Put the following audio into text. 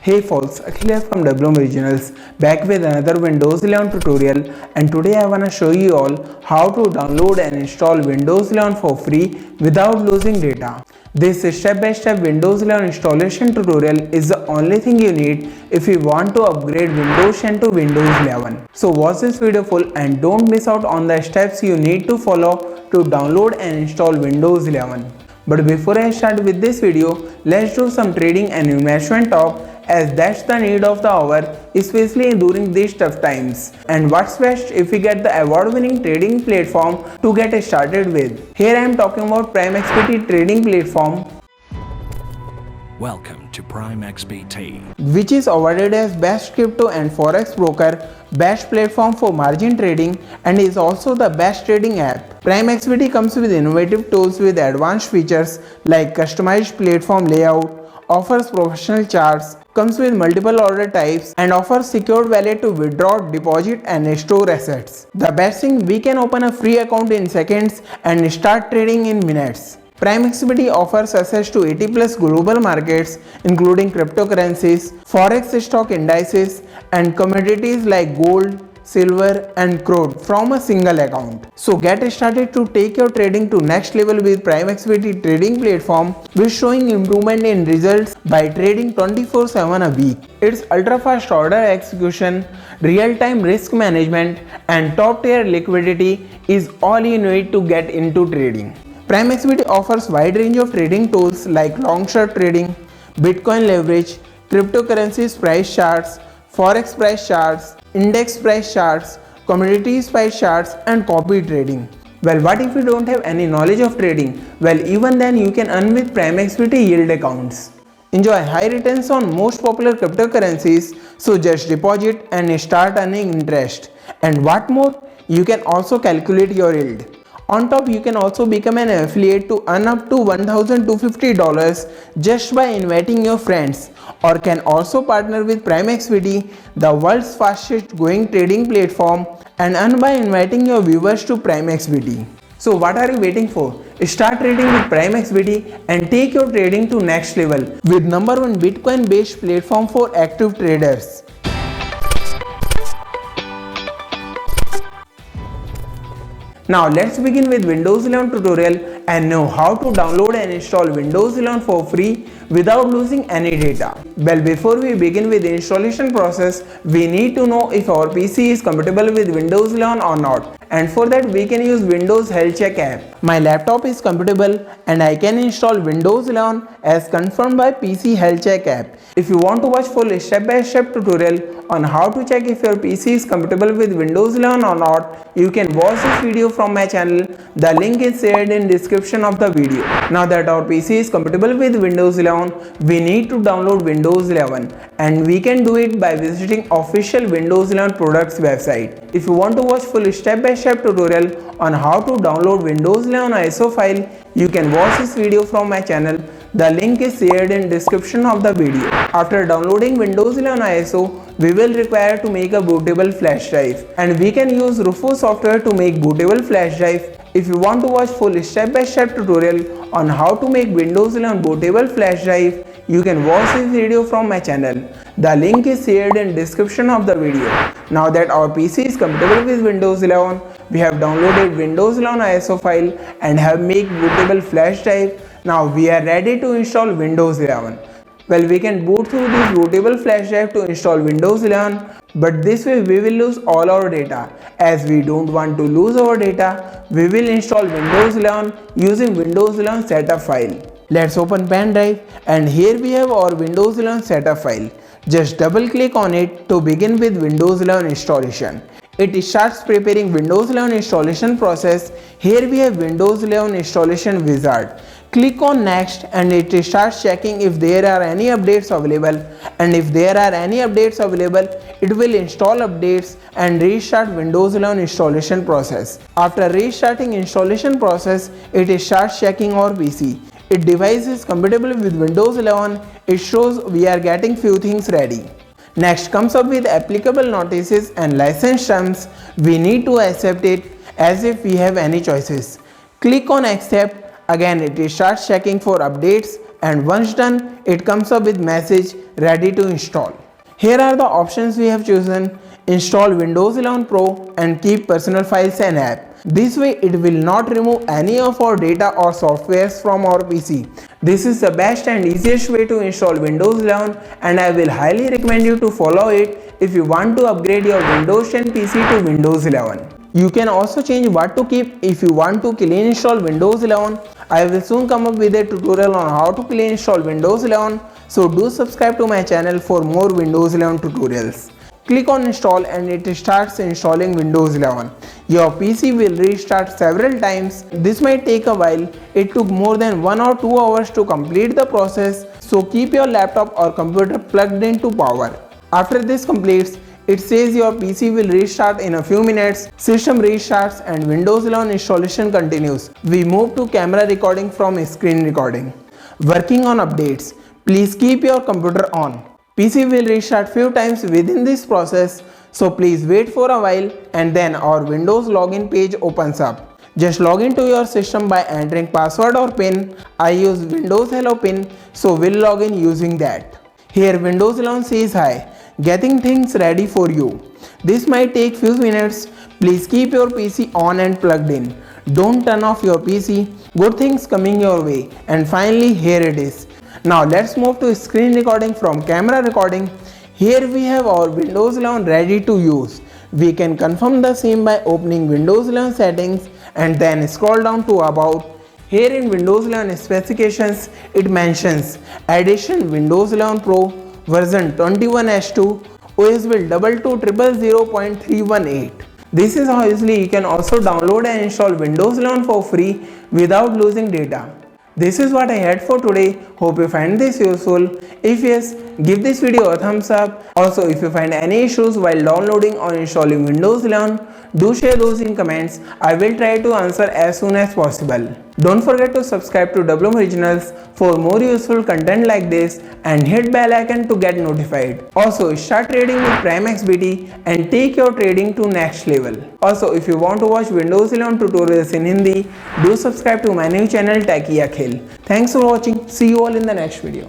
Hey folks, Akhil here from WM Originals, back with another Windows 11 tutorial, and today I wanna show you all how to download and install Windows 11 for free without losing data. This step-by-step Windows 11 installation tutorial is the only thing you need if you want to upgrade Windows 10 to Windows 11. So watch this video full and don't miss out on the steps you need to follow to download and install Windows 11. But before I start with this video, let's do some trading and investment talk, as that's the need of the hour, especially during these tough times. And what's best if we get the award-winning trading platform to get started with. Here I am talking about PrimeXPT trading platform, Welcome to PrimeXPT, which is awarded as best crypto and forex broker, best platform for margin trading, and is also the best trading app. PrimeXPT comes with innovative tools with advanced features like customized platform layout, offers professional charts, comes with multiple order types, and offers secured wallet to withdraw, deposit, and store assets. The best thing, we can open a free account in seconds and start trading in minutes. PrimeXPT offers access to 80 plus global markets including cryptocurrencies, forex stock indices, and commodities like gold, silver, and crude from a single account. So get started to take your trading to next level with PrimeXPT trading platform, which is showing improvement in results by trading 24/7 a week. Its ultra fast order execution, real-time risk management, and top-tier liquidity is all you need to get into trading. PrimeXPT offers wide range of trading tools like long-short trading, Bitcoin leverage, cryptocurrencies price charts, forex price charts, index price charts, commodities price charts, and copy trading. Well, what if you don't have any knowledge of trading? Well, even then you can earn with PrimeXPT yield accounts. Enjoy high returns on most popular cryptocurrencies, so just deposit and start earning interest. And what more? You can also calculate your yield. On top, you can also become an affiliate to earn up to $1,250 just by inviting your friends, or can also partner with PrimeXPT, the world's fastest growing trading platform, and earn by inviting your viewers to PrimeXPT. So what are you waiting for? Start trading with PrimeXPT and take your trading to next level with #1 Bitcoin based platform for active traders. Now let's begin with Windows 11 tutorial and know how to download and install Windows 11 for free without losing any data. Well, before we begin with the installation process, we need to know if our PC is compatible with Windows 11 or not. And for that, we can use Windows Health Check app. My laptop is compatible and I can install Windows 11 as confirmed by PC Health Check app. If you want to watch full step-by-step tutorial on how to check if your PC is compatible with Windows 11 or not, you can watch this video from my channel. The link is shared in description of the video. Now that our PC is compatible with Windows 11, we need to download Windows 11, and we can do it by visiting official Windows 11 products website. If you want to watch full step-by-step tutorial on how to download Windows 11 ISO file, you can watch this video from my channel. The link is shared in description of the video. After downloading Windows 11 ISO, we will require to make a bootable flash drive, and we can use Rufus software to make bootable flash drive. If you want to watch full step-by-step tutorial on how to make Windows 11 bootable flash drive, you can watch this video from my channel. The link is shared in description of the video. Now that our PC is compatible with Windows 11, we have downloaded Windows 11 ISO file and have made bootable flash drive. Now we are ready to install Windows 11. Well, we can boot through this bootable flash drive to install Windows 11, but this way we will lose all our data. As we don't want to lose our data, we will install Windows 11 using Windows 11 setup file. Let's open Pendrive, and here we have our Windows 11 setup file. Just double click on it to begin with Windows 11 installation. It starts preparing Windows 11 installation process. Here we have Windows 11 installation wizard. Click on next and it starts checking if there are any updates available, and if there are any updates available, it will install updates and restart Windows 11 installation process. After restarting installation process, it starts checking our PC. If device is compatible with Windows 11, it shows we are getting few things ready. Next comes up with applicable notices and license terms. We need to accept it as if we have any choices. Click on accept. Again, it starts checking for updates and once done, it comes up with message ready to install. Here are the options we have chosen: install Windows 11 Pro and keep personal files and app. This way it will not remove any of our data or softwares from our PC. This is the best and easiest way to install Windows 11 and I will highly recommend you to follow it if you want to upgrade your Windows 10 PC to Windows 11. You can also change what to keep if you want to clean install Windows 11. I will soon come up with a tutorial on how to clean install Windows 11. So do subscribe to my channel for more Windows 11 tutorials. Click on install and it starts installing Windows 11. Your PC will restart several times. This might take a while. It took more than 1 or 2 hours to complete the process. So keep your laptop or computer plugged into power. After this completes, it says your PC will restart in a few minutes. System restarts and Windows 11 installation continues. We move to camera recording from screen recording. Working on updates. Please keep your computer on. PC will restart few times within this process, so please wait for a while and then our Windows login page opens up. Just log into your system by entering password or PIN. I use Windows Hello PIN, so we'll log in using that. Here Windows 11 says hi, getting things ready for you. This might take few minutes. Please keep your PC on and plugged in. Don't turn off your PC. Good things coming your way. And finally here it is. Now let's move to screen recording from camera recording. Here we have our Windows 11 ready to use. We can confirm the same by opening Windows 11 settings and then scroll down to about. Here in Windows 11 specifications, it mentions Edition Windows 11 Pro version 21H2, OS will double to 000.318. This is how easily you can also download and install Windows 11 for free without losing data. This is what I had for today. Hope you find this useful. If yes, give this video a thumbs up. Also, if you find any issues while downloading or installing Windows 11, do share those in comments. I will try to answer as soon as possible. Don't forget to subscribe to WM Originals for more useful content like this and hit bell icon to get notified. Also, start trading with Prime XBT and take your trading to next level. Also, if you want to watch Windows 11 tutorials in Hindi, do subscribe to my new channel Techie Akhil. Thanks for watching. See you all in the next video.